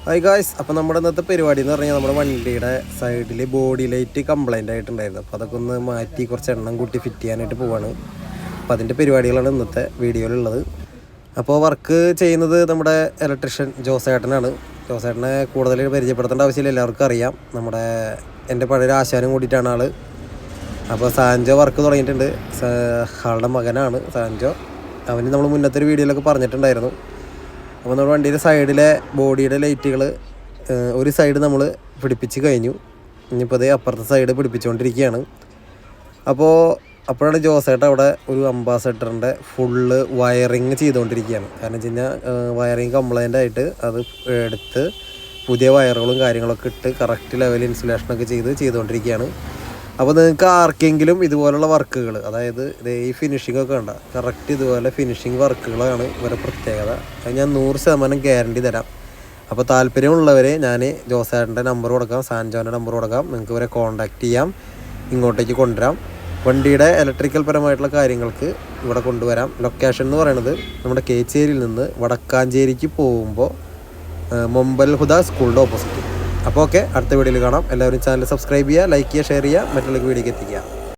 Hi guys, അപ്പോൾ നമ്മുടെ ഇന്നത്തെ പരിപാടി എന്ന് പറഞ്ഞാൽ നമ്മുടെ വണ്ടിയുടെ സൈഡിൽ ബോഡി ലൈറ്റ് കംപ്ലൈൻ്റ് ആയിട്ടുണ്ടായിരുന്നു. അപ്പോൾ അതൊക്കെ ഒന്ന് മാറ്റി കുറച്ച് എണ്ണം കൂട്ടി ഫിറ്റ് ചെയ്യാനായിട്ട് പോവാണ്. അപ്പോൾ അതിൻ്റെ പരിപാടികളാണ് ഇന്നത്തെ വീഡിയോയിലുള്ളത്. അപ്പോൾ വർക്ക് ചെയ്യുന്നത് നമ്മുടെ ഇലക്ട്രീഷ്യൻ ജോസേട്ടനാണ്. ജോസേട്ടനെ കൂടുതൽ പരിചയപ്പെടുത്തേണ്ട ആവശ്യമില്ല, എല്ലാവർക്കും അറിയാം. എൻ്റെ പഴയൊരു ആശാനും കൂടിയിട്ടാണ് ആൾ. അപ്പോൾ സാൻജോ വർക്ക് തുടങ്ങിയിട്ടുണ്ട്. ആളുടെ മകനാണ് സാൻജോ. അവന് നമ്മൾ മുന്നത്തെ ഒരു വീഡിയോയിലൊക്കെ പറഞ്ഞിട്ടുണ്ടായിരുന്നു. അപ്പോൾ നമ്മുടെ വണ്ടിയുടെ സൈഡിലെ ബോഡിയുടെ ലൈറ്റുകൾ ഒരു സൈഡ് നമ്മൾ പിടിപ്പിച്ച് കഴിഞ്ഞു. ഇനിയിപ്പോൾ അതേ അപ്പുറത്തെ സൈഡ് പിടിപ്പിച്ചുകൊണ്ടിരിക്കുകയാണ്. അപ്പോഴാണ് ജോസേട്ട അവിടെ ഒരു അംബാസഡറിൻ്റെ ഫുള്ള് വയറിങ് ചെയ്തുകൊണ്ടിരിക്കുകയാണ്. കാരണം വെച്ച് കഴിഞ്ഞാൽ വയറിങ് കംപ്ലൈൻ്റ് ആയിട്ട് അത് എടുത്ത് പുതിയ വയറുകളും കാര്യങ്ങളൊക്കെ ഇട്ട് കറക്റ്റ് ലെവൽ ഇൻസുലേഷനൊക്കെ ചെയ്തുകൊണ്ടിരിക്കുകയാണ്. അപ്പോൾ നിങ്ങൾക്ക് ആർക്കെങ്കിലും ഇതുപോലുള്ള വർക്കുകൾ, അതായത് ഈ ഫിനിഷിംഗ് ഒക്കെ ഉണ്ട്, കറക്റ്റ് ഇതുപോലെ ഫിനിഷിങ് വർക്കുകളാണ് ഇവരുടെ പ്രത്യേകത. അത് ഞാൻ 100% ഗ്യാരണ്ടി തരാം. അപ്പോൾ താല്പര്യമുള്ളവരെ ഞാൻ ജോസേട്ടൻ്റെ നമ്പർ കൊടുക്കാം, സാൻജോൻ്റെ നമ്പർ കൊടുക്കാം. നിങ്ങൾക്ക് ഇവരെ കോൺടാക്റ്റ് ചെയ്യാം, ഇങ്ങോട്ടേക്ക് കൊണ്ടുവരാം. വണ്ടിയുടെ ഇലക്ട്രിക്കൽ പരമായിട്ടുള്ള കാര്യങ്ങൾക്ക് ഇവിടെ കൊണ്ടുവരാം. ലൊക്കേഷൻ എന്ന് പറയുന്നത് നമ്മുടെ കേച്ചേരിയിൽ നിന്ന് വടക്കാഞ്ചേരിക്ക് പോകുമ്പോൾ മൊമ്പൽ ഹുദ സ്കൂളിൻ്റെ ഓപ്പോസിറ്റ്. അപ്പോൾ ഓക്കെ, അടുത്ത വീഡിയോയിൽ കാണാം. എല്ലാവരും ചാനൽ സബ്സ്ക്രൈബ് ചെയ്യുക, ലൈക്ക് ചെയ്യുക, ഷെയർ ചെയ്യുക, മറ്റുള്ളവർക്ക് വീഡിയോക്ക് എത്തിക്കുക.